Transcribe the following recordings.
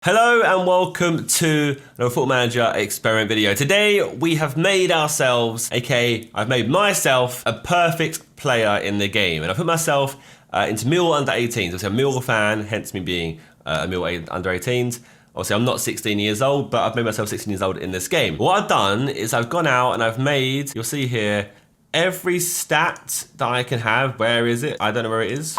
Hello and welcome to another Football Manager experiment video. Today we have made ourselves, aka I've made myself a perfect player in the game, and I put myself into Millwall under 18s. Obviously I'm a Millwall fan, hence me being a Millwall under 18s. Obviously I'm not 16 years old, but I've made myself 16 years old in this game. What I've done is I've gone out and I've made, you'll see here, every stat that I can have. Where is it? I don't know where it is.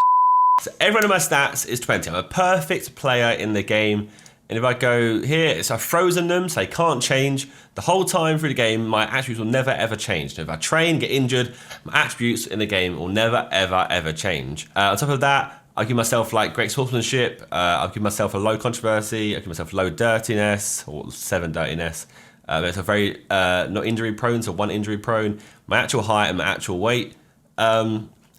So every one of my stats is 20. I'm a perfect player in the game. And if I go here, I've frozen them, so they can't change. The whole time through the game, my attributes will never ever change. And if I train, get injured, my attributes in the game will never ever change. On top of that, I'll give myself like great sportsmanship. I'll give myself a low controversy. I'll give myself low dirtiness, or 7 dirtiness. It's a very not injury prone, so 1 injury prone. My actual height and my actual weight.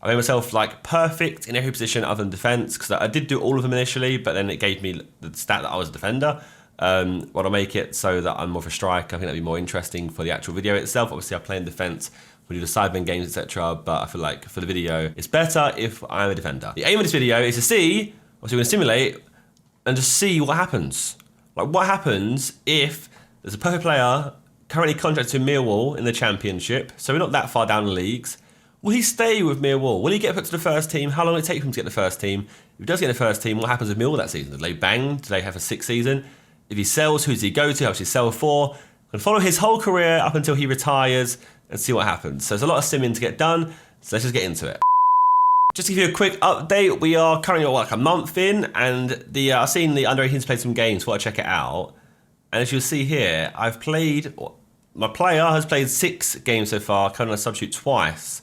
I made myself like perfect in every position other than defense, because I did do all of them initially, but then it gave me the stat that I was a defender. What I'll make it so that I'm more of a striker. I think that'd be more interesting for the actual video itself. Obviously I play in defense, we do the sidemen games, etc. But I feel like for the video, it's better if I'm a defender. The aim of this video is to see, obviously we're gonna simulate and just see what happens. Like what happens if there's a perfect player currently contracted to Millwall in the Championship, so we're not that far down the leagues. Will he stay with Millwall? Will he get put to the first team? How long will it take him to get the first team? If he does get the first team, what happens with Millwall that season? Do they bang? Do they have a 6th season? If he sells, who does he go to? How does he sell for? And follow his whole career up until he retires and see what happens. So there's a lot of simming to get done, so let's just get into it. Just to give you a quick update, we are currently like a month in, and I've seen the under 18s play some games, so I'll check it out. And as you'll see here, my player has played 6 games so far, coming on a substitute twice.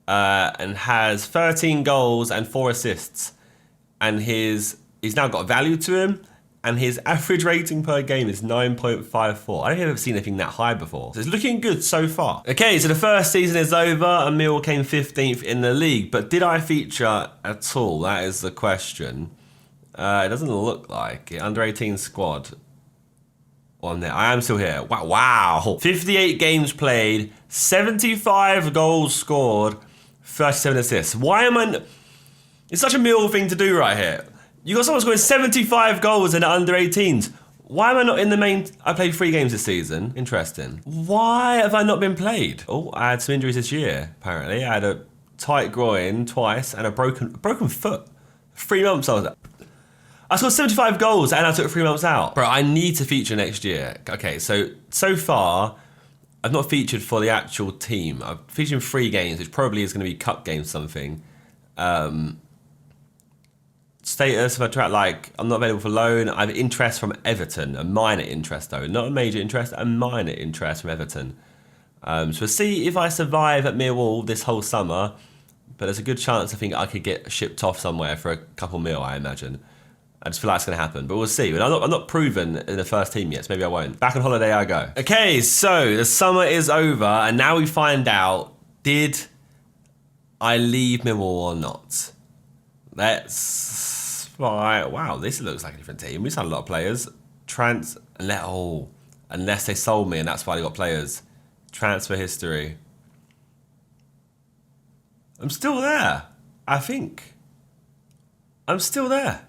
And has 13 goals and 4 assists, and he's now got a value to him, and his average rating per game is 9.54. I don't think I've ever seen anything that high before, so it's looking good so far. Okay, so the first season is over and Millwall came 15th in the league, but did I feature at all? That is the question. It doesn't look like it. Under 18 squad on there. I am still here. Wow. 58 games played, 75 goals scored, 37 assists. Why am I... It's such a Millwall thing to do right here. You got someone scoring 75 goals in the under 18s. Why am I not in the main... I played 3 games this season. Interesting. Why have I not been played? Oh, I had some injuries this year, apparently. I had a tight groin twice and a broken foot. 3 months I was... I scored 75 goals and I took 3 months out. Bro, I need to feature next year. Okay, so far... I've not featured for the actual team. I've featured in 3 games, which probably is going to be cup games something. Status, if I try, like, I'm not available for loan. I have interest from Everton, a minor interest though. Not a major interest, a minor interest from Everton. So we'll see if I survive at Millwall this whole summer. But there's a good chance I think I could get shipped off somewhere for a couple mil, I imagine. I just feel like it's going to happen, but we'll see. I'm not proven in the first team yet, so maybe I won't. Back on holiday I go. Okay, so the summer is over, and now we find out, did I leave Millwall or not? Let's... Wow, this looks like a different team. We signed a lot of players. Unless they sold me, and that's why they got players. Transfer history. I'm still there, I think. I'm still there.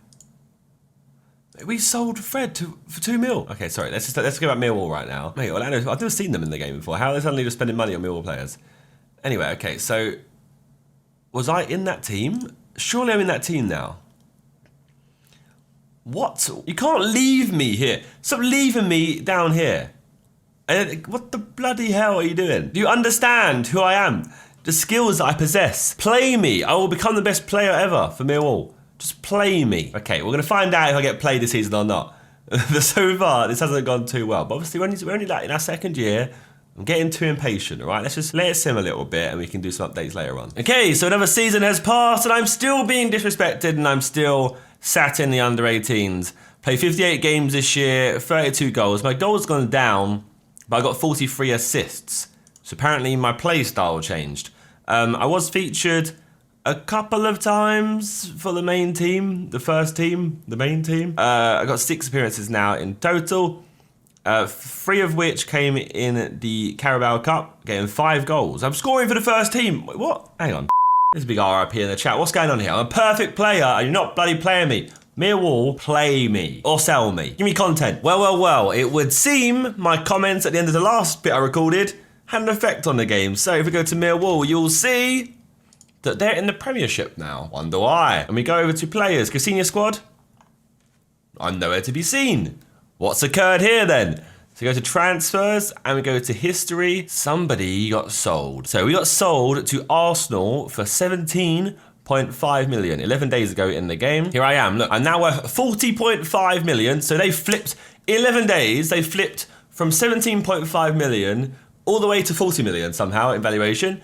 We sold Fred for 2 mil. Okay, sorry. Let's go about Millwall right now. Mate, Orlando, I've never seen them in the game before. How are they suddenly just spending money on Millwall players? Anyway, okay. So, was I in that team? Surely I'm in that team now. What? You can't leave me here. Stop leaving me down here. What the bloody hell are you doing? Do you understand who I am? The skills that I possess. Play me. I will become the best player ever for Millwall. Just play me. Okay, we're going to find out if I get played this season or not. So far, this hasn't gone too well. But obviously, we're only like in our 2nd year. I'm getting too impatient, all right? Let's just let it sim a little bit and we can do some updates later on. Okay, so another season has passed and I'm still being disrespected and I'm still sat in the under 18s. Played 58 games this year, 32 goals. My goals gone down, but I got 43 assists. So apparently my play style changed. I was featured a couple of times for the main team, the first team, the main team. I got 6 appearances now in total, 3 of which came in the Carabao Cup, getting 5 goals. I'm scoring for the first team. Wait, what? Hang on. There's a big RIP in the chat. What's going on here? I'm a perfect player and you're not bloody playing me. Millwall, play me or sell me. Give me content. Well. It would seem my comments at the end of the last bit I recorded had an effect on the game. So if we go to Millwall, you'll see that they're in the Premiership now. Wonder why. And we go over to players. Go senior squad. I'm nowhere to be seen. What's occurred here then? So we go to transfers and we go to history. Somebody got sold. So we got sold to Arsenal for 17.5 million 11 days ago in the game. Here I am. Look, I'm now worth 40.5 million. So they flipped 11 days. They flipped from 17.5 million all the way to 40 million somehow in valuation.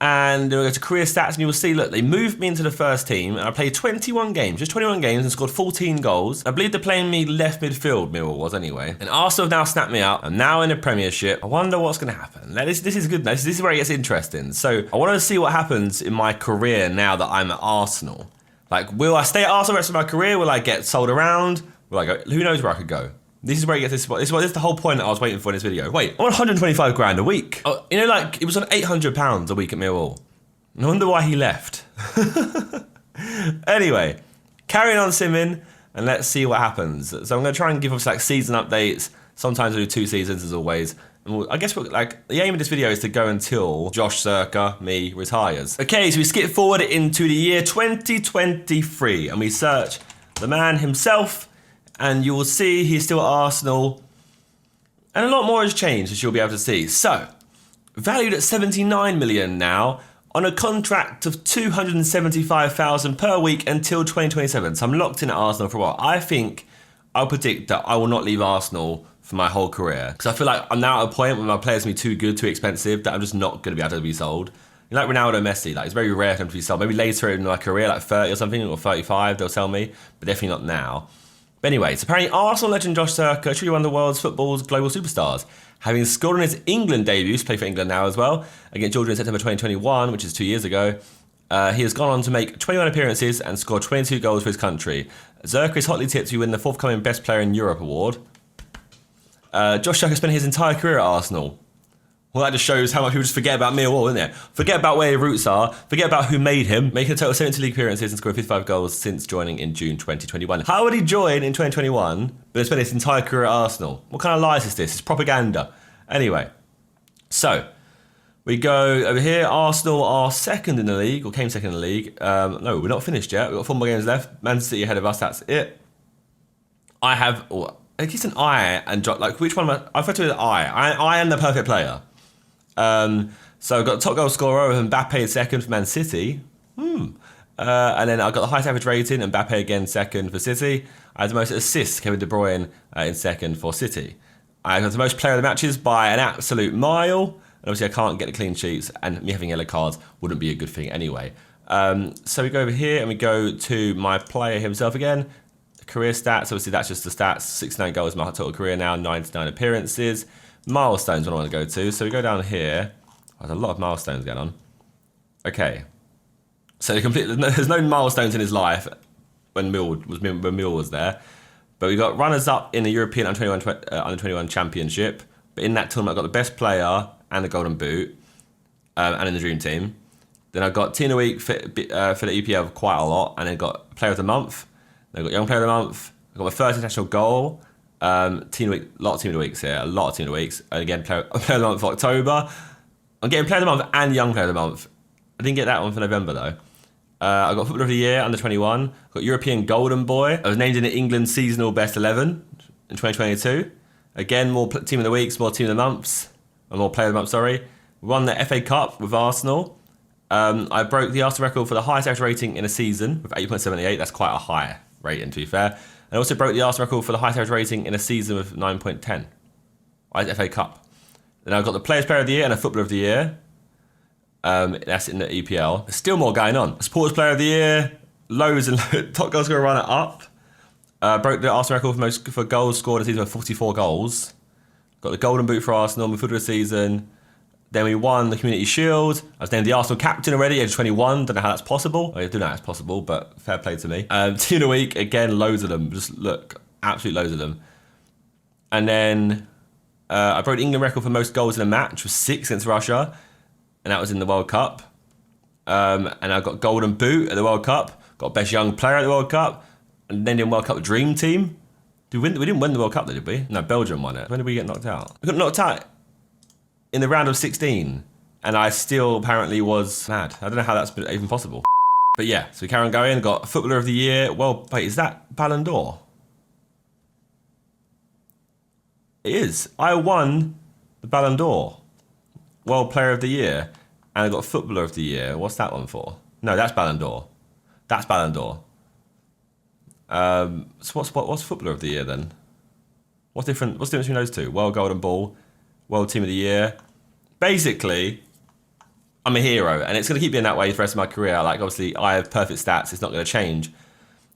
And we'll go to career stats and you will see, look, they moved me into the first team and I played 21 games, just 21 games and scored 14 goals. I believe they're playing me left midfield, Millwall was anyway. And Arsenal have now snapped me up. I'm now in the Premiership. I wonder what's going to happen. This is good. This is where it gets interesting. So I want to see what happens in my career now that I'm at Arsenal. Like, will I stay at Arsenal the rest of my career? Will I get sold around? Will I go? Who knows where I could go? This is where it gets this. This is the whole point that I was waiting for in this video. Wait, I'm on 125 grand a week. Oh, you know, like it was on £800 a week at Millwall. No wonder why he left. Anyway, carrying on simming, and let's see what happens. So I'm going to try and give us like season updates. Sometimes I do 2 seasons as always. And I guess like the aim of this video is to go until Josh Zerkaa, me, retires. Okay, so we skip forward into the year 2023 and we search the man himself. And you will see he's still at Arsenal. And a lot more has changed, as you'll be able to see. So, valued at 79 million now, on a contract of 275,000 per week until 2027. So I'm locked in at Arsenal for a while. I'll predict that I will not leave Arsenal for my whole career. Because I feel like I'm now at a point where my players are too good, too expensive, that I'm just not going to be able to be sold. Like Ronaldo, Messi, like it's very rare for them to be sold. Maybe later in my career, like 30 or something, or 35, they'll sell me. But definitely not now. But anyway, so apparently Arsenal legend Josh Zerkaa, truly one of the world's football's global superstars. Having scored on his England debut, to play for England now as well, against Georgia in September 2021, which is 2 years ago, he has gone on to make 21 appearances and score 22 goals for his country. Zerkaa is hotly tipped to win the forthcoming Best Player in Europe award. Josh Zerkaa spent his entire career at Arsenal. Well, that just shows how much people just forget about Millwall, isn't it? Forget about where your roots are. Forget about who made him. Making a total of 70 league appearances and scoring 55 goals since joining in June 2021. How would he join in 2021 but spend his entire career at Arsenal? What kind of lies is this? It's propaganda. Anyway, so we go over here. Arsenal are second in the league, or came second in the league. No, we're not finished yet. We've got 4 more games left. Man City ahead of us. That's it. I have, I guess an I and like which one am I refer to it as I am the perfect player. So I've got the top goal scorer with Mbappe second for Man City. And then I've got the highest average rating, Mbappe again second for City. I had the most assists, Kevin De Bruyne in second for City. I got the most player of the matches by an absolute mile. And obviously I can't get the clean sheets, and me having yellow cards wouldn't be a good thing anyway. So we go over here and we go to my player himself again. Career stats, obviously that's just the stats. 69 goals, my total career now, 99 appearances. Milestones, what I want to go to. So we go down here. There's a lot of milestones going on. Okay. So there's no milestones in his life when Millwall was there. But we got runners-up in the European Under-21 Championship. But in that tournament, I got the best player and the Golden Boot. And in the Dream Team. Then I got Team of the Week for the EPL quite a lot. And then got Player of the Month. Then I got Young Player of the Month. I got my first international goal. Team of the Week, a lot of Team of the Weeks here, a lot of Team of the Weeks. And again, Player of the Month for October. I'm getting Player of the Month and Young Player of the Month. I didn't get that one for November though. I got Footballer of the Year, under 21. Got European Golden Boy. I was named in the England Seasonal Best 11 in 2022. Again, more Team of the Weeks, more Team of the Months, or more Player of the Month, sorry. Won the FA Cup with Arsenal. I broke the Arsenal record for the highest average rating in a season with 8.78. That's quite a high rating, to be fair. I also broke the Arsenal record for the highest average rating in a season with 9.10. FA Cup. Then I've got the Players Player of the Year and a Footballer of the Year. That's in the EPL. There's still more going on. Supporters Player of the Year, loads and loads. Top goal scorer runner up. Broke the Arsenal record for goals scored in a season with 44 goals. Got the Golden Boot for Arsenal, midfielder of the season. Then we won the Community Shield. I was named the Arsenal captain already, age 21. Don't know how that's possible. I do know how that's possible, but fair play to me. Team of the Week, again, loads of them. Just look, absolute loads of them. And then I broke the England record for most goals in a match, which was 6 against Russia. And that was in the World Cup. And I got Golden Boot at the World Cup. Got Best Young Player at the World Cup. And then in World Cup Dream Team. We didn't win the World Cup, though, did we? No, Belgium won it. When did we get knocked out? We got knocked out in the round of 16. And I still apparently was mad. I don't know how that's even possible. But yeah, so we carry on going. Got Footballer of the Year. Well, wait, is that Ballon d'Or? It is. I won the Ballon d'Or. World Player of the Year. And I got Footballer of the Year. What's that one for? No, that's Ballon d'Or. That's Ballon d'Or. So what's Footballer of the Year then? What's the difference between those two? World Golden Ball, World Team of the Year. Basically, I'm a hero, and it's going to keep being that way for the rest of my career. Like, obviously, I have perfect stats. It's not going to change.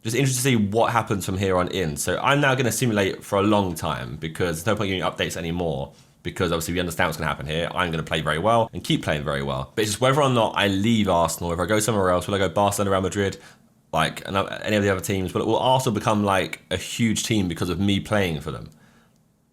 Just interested to see what happens from here on in. So I'm now going to simulate for a long time because there's no point giving updates anymore because obviously we understand what's going to happen here. I'm going to play very well and keep playing very well. But it's just whether or not I leave Arsenal, if I go somewhere else, will I go Barcelona, Real Madrid, like any of the other teams, but will Arsenal become like a huge team because of me playing for them?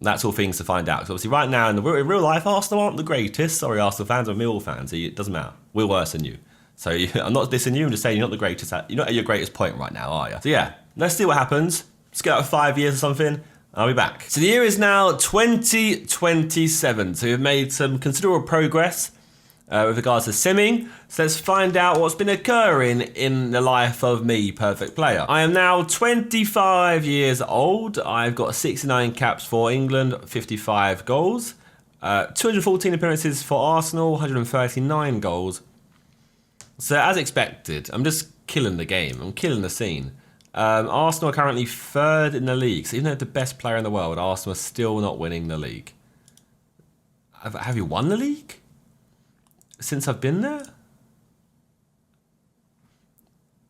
That's all things to find out. So obviously right now in real life, Arsenal aren't the greatest. Sorry, Arsenal fans, I'm Millwall fans. So it doesn't matter. We're worse than you. So I'm not dissing you. I'm just saying you're not the greatest. You're not at your greatest point right now, are you? So yeah, let's see what happens. Let's get out 5 years or something. I'll be back. So the year is now 2027. So we've made some considerable progress with regards to simming. So let's find out what's been occurring in the life of me, perfect player. I am now 25 years old. I've got 69 caps for England, 55 goals, 214 appearances for Arsenal, 139 goals. So as expected, I'm just killing the game. I'm killing the scene. Arsenal are currently 3rd in the league. So even though they're the best player in the world, Arsenal are still not winning the league. Have you won the league since I've been there?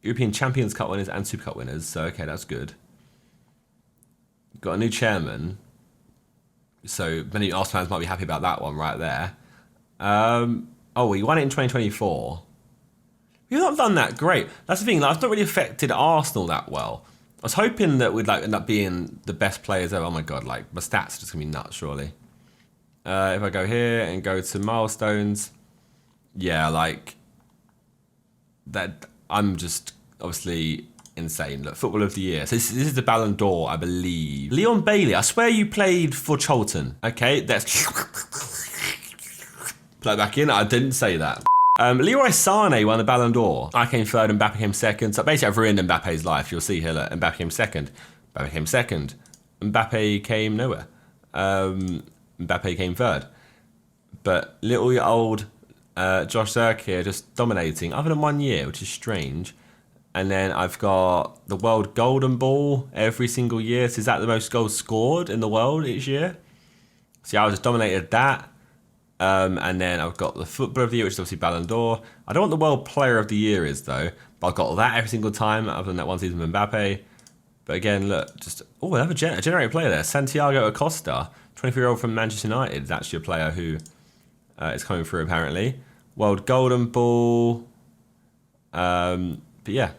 European Champions Cup winners and Super Cup winners. So, okay, that's good. Got a new chairman. So many Arsenal fans might be happy about that one right there. Oh, we won it in 2024. We've not done that great. That's the thing. Like, I've not really affected Arsenal that well. I was hoping that we'd like end up being the best players ever. Oh my god, like my stats are just gonna be nuts, surely. If I go here and go to milestones, yeah, like that. I'm just obviously insane. Look, Footballer of the Year. So this is the Ballon d'Or, I believe. Leon Bailey. I swear you played for Charlton. Okay, that's play back in. I didn't say that. Leroy Sané won the Ballon d'Or. I came 3rd and Mbappe came 2nd. So basically I've ruined Mbappe's life. You'll see here, look, Mbappe came 2nd. Mbappe came 2nd. Mbappe came nowhere. Mbappe came 3rd. But little old Josh Zerkaa here just dominating, other than 1 year, which is strange. And then I've got the World Golden Ball every single year. So is that the most goals scored in the world each year? See, I just dominated that. And then I've got the Footballer of the Year, which is obviously Ballon d'Or. I don't know what the World Player of the Year is, though. But I've got that every single time, other than that one season with Mbappe. But again, look, just... Oh, another generated player there. Santiago Acosta, 23-year-old from Manchester United. Is actually a player who is coming through, apparently. World Golden Ball. But yeah.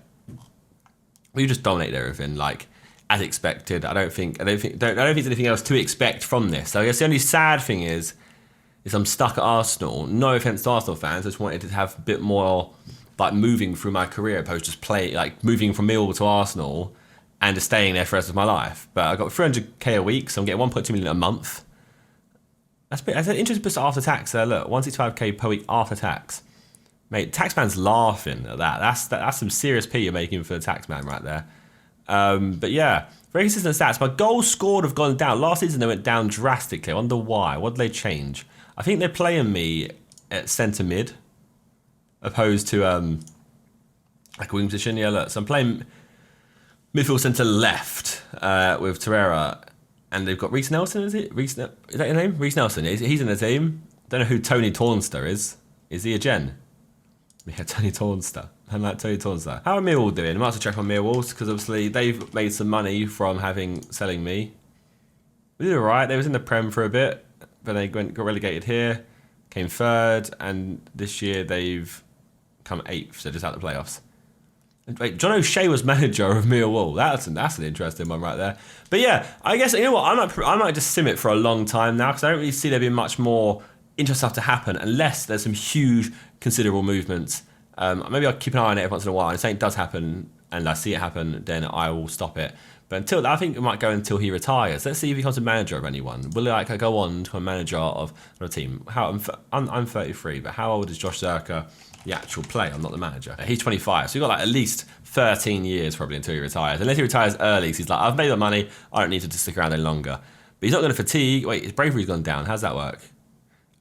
We just dominated everything, like, as expected. I don't think there's anything else to expect from this. So I guess the only sad thing is I'm stuck at Arsenal. No offense to Arsenal fans, I just wanted to have a bit more like moving through my career opposed to just like moving from Millwall to Arsenal and just staying there for the rest of my life. But I got 300k a week, so I'm getting 1.2 million a month. That's an interesting bit after tax there. Look, 165k per week after tax. Mate, taxman's laughing at that. That's some serious P you're making for the taxman right there. But yeah, very consistent stats. My goals scored have gone down. Last season they went down drastically. I wonder why. What did they change? I think they're playing me at centre mid, opposed to like a wing position. Yeah, look, so I'm playing midfield centre left with Torreira, and they've got Reece Nelson. Is it Reece? Is that your name? Reece Nelson. He's in the team. Don't know who Tony Tornster is. Is he a gen? Yeah, Tony Tornster. I'm like Tony Tornster. How are Millwall doing? I might have to check on Millwall because obviously they've made some money from selling me. We did alright. They was in the Prem for a bit. But they got relegated here, came 3rd, and this year they've come 8th, so just out of the playoffs. Wait, John O'Shea was manager of Millwall. That's an interesting one right there. But yeah, I guess, you know what, I might just sim it for a long time now, because I don't really see there being much more interesting stuff to happen, unless there's some huge, considerable movements. Maybe I'll keep an eye on it every once in a while, and if something does happen, and I see it happen, then I will stop it. But until I think it might go until he retires. Let's see if he becomes a manager of anyone. Will like I go on to a manager of a team? I'm 33, but how old is Josh Zerkaa, the actual player? I'm not the manager. He's 25, so we've got like at least 13 years probably until he retires. Unless he retires early, because he's like, I've made the money, I don't need to stick around any longer. But he's not going to fatigue. Wait, his bravery's gone down. How's that work?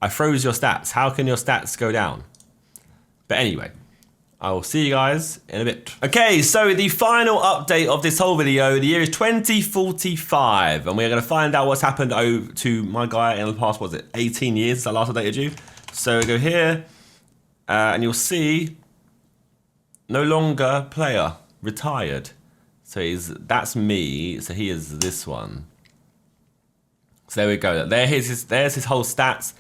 I froze your stats. How can your stats go down? But anyway, I will see you guys in a bit. Okay, so the final update of this whole video, the year is 2045, and we're going to find out what's happened to my guy in the past, what was it, 18 years since I last updated you. So go here, and you'll see, no longer player, retired. So that's me, so he is this one. So there we go, there's his whole stats.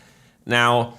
Now,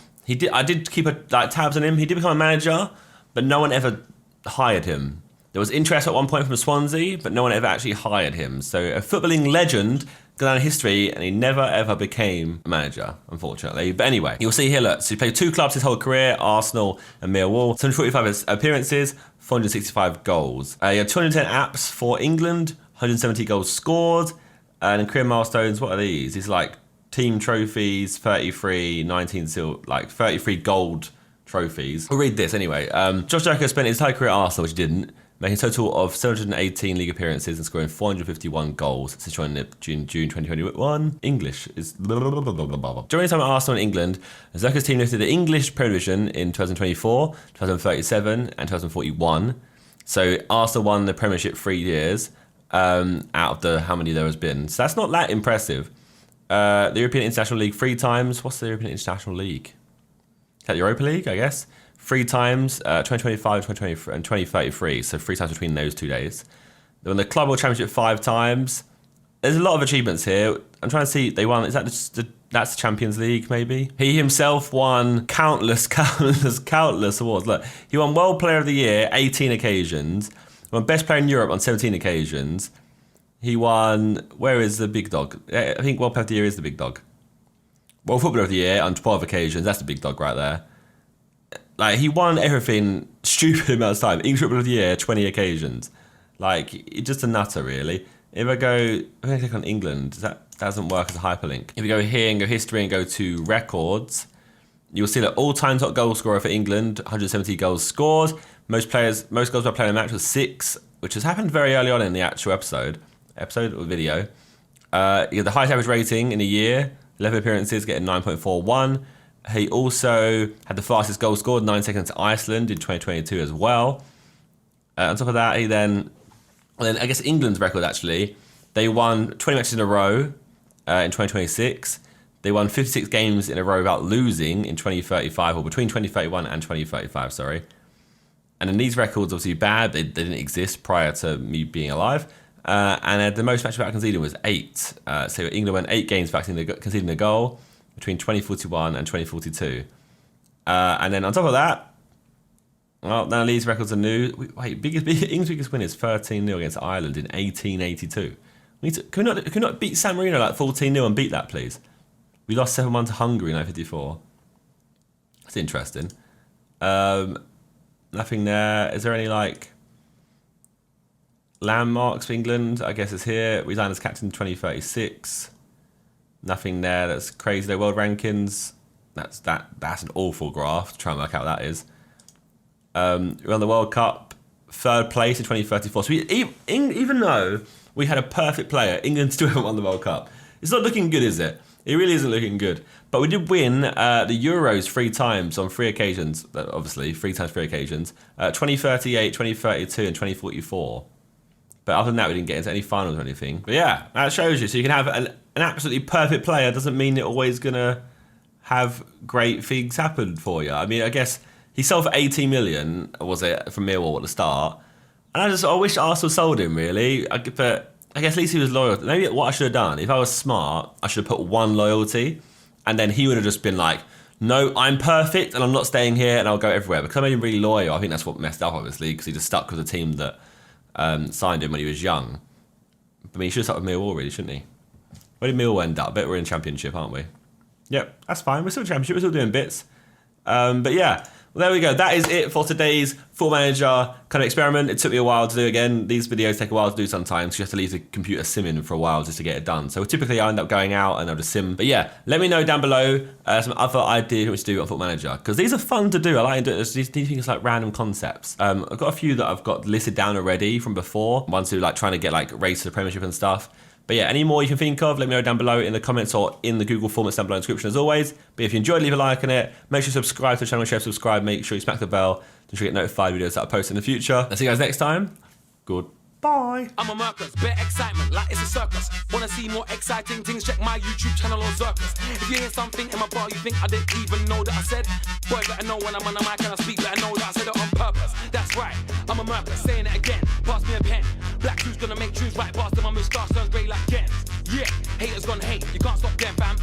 I did keep tabs on him. He did become a manager, but no one ever hired him. There was interest at one point from Swansea, but no one ever actually hired him. So a footballing legend got down in history, and he never ever became a manager, unfortunately. But anyway, you'll see here, look, so he played 2 clubs his whole career, Arsenal and Millwall. 745 appearances, 465 goals. He had 210 apps for England, 170 goals scored, and career milestones, what are these? These are like team trophies, 33, 19 like 33 gold trophies. We'll read this anyway. Josh Zerkaa spent his entire career at Arsenal, which he didn't, making a total of 718 league appearances and scoring 451 goals since joining June 2021. English is blah, blah, blah, blah, blah, blah. During his time at Arsenal in England, Zerkaa's team lifted the English Premier Division in 2024, 2037 and 2041. So Arsenal won the Premiership 3 years out of the how many there has been. So that's not that impressive. The European International League 3 times. What's the European International League? Is that the Europa League, I guess? 3 times, 2025, 2023, and 2033. So 3 times between those 2 days. They won the Club World Championship 5 times. There's a lot of achievements here. I'm trying to see, they won, is that that's the Champions League, maybe? He himself won countless awards. Look, he won World Player of the Year, 18 occasions. He won Best Player in Europe on 17 occasions. He won, where is the big dog? I think World Player of the Year is the big dog. World Footballer of the Year on 12 occasions. That's the big dog right there. Like, he won everything stupid amounts of time. English Footballer of the Year, 20 occasions. Like, it's just a nutter, really. If I click on England, that doesn't work as a hyperlink. If you go here and go history and go to records, you'll see that all-time top goal scorer for England, 170 goals scored. Most goals by player in a match was 6, which has happened very early on in the actual episode or video. You had the highest average rating in a year, 11 appearances, getting 9.41. He also had the fastest goal scored, 9 seconds to Iceland in 2022 as well. On top of that, then I guess England's record actually, they won 20 matches in a row in 2026. They won 56 games in a row without losing in 2035, or between 2031 and 2035, sorry. And then these records obviously bad, they didn't exist prior to me being alive. And the most matches without conceding was 8. So England won 8 games without conceding a goal between 2041 and 2042. And then on top of that, well, none of these records are new. Wait, England's biggest win is 13-0 against Ireland in 1882. Can we not beat San Marino like 14-0 and beat that, please? We lost 7-1 to Hungary in 1954. That's interesting. Nothing there. Is there any like landmarks for England? I guess it's here. We signed as captain in 2036. Nothing there. That's crazy. Their world rankings. That's an awful graph. Try and work out what that is. We won the World Cup, 3rd place in 2034. So even though we had a perfect player, England still haven't won the World Cup. It's not looking good, is it? It really isn't looking good. But we did win the Euros 3 times on 3 occasions. Obviously, 3 times 3 occasions. 2038, 2032, and 2044. But other than that, we didn't get into any finals or anything. But yeah, that shows you. So you can have an absolutely perfect player. Doesn't mean it's always going to have great things happen for you. I mean, I guess he sold for 80 million, was it, from Millwall at the start. And I wish Arsenal sold him, really. But I guess at least he was loyal. Maybe what I should have done, if I was smart, I should have put 1 loyalty. And then he would have just been like, no, I'm perfect and I'm not staying here and I'll go everywhere. Because I made him really loyal. I think that's what messed up, obviously, because he just stuck with the team that signed him when he was young. I mean, he should have stuck with Millwall, really, shouldn't he? Where did Millwall end up? I bet we're in Championship, aren't we? Yep, that's fine. We're still in Championship. We're still doing bits. But yeah, Well, there we go. That is it for today's Football Manager kind of experiment. It took me a while to do again. These videos take a while to do sometimes. You have to leave the computer simming for a while just to get it done. So typically I end up going out and I'll just sim. But yeah, let me know down below some other ideas what to do on Football Manager, because these are fun to do. I like doing these things like random concepts. I've got a few that I've got listed down already from before. Ones who like trying to get like raised to the Premiership and stuff. But yeah, any more you can think of, let me know down below in the comments or in the Google form that's down below in the description as always. But if you enjoyed, leave a like on it. Make sure you subscribe to the channel, share, subscribe. Make sure you smack the bell to get notified videos that I post in the future. I'll see you guys next time. Goodbye. I'm a Mercus, bare excitement, like it's a circus. Wanna see more exciting things? Check my YouTube channel on Zerkaa. If you hear something in my bar you think I didn't even know that I said, boy, better know when I'm on the mic and I speak, better know that I said it on purpose. That's right, I'm a Mercus, saying it again. Pass me a pen. Black shoes gonna make tunes right past them. My moustache turns grey like Ken. Yeah, haters gonna hate, you can't stop them, fam.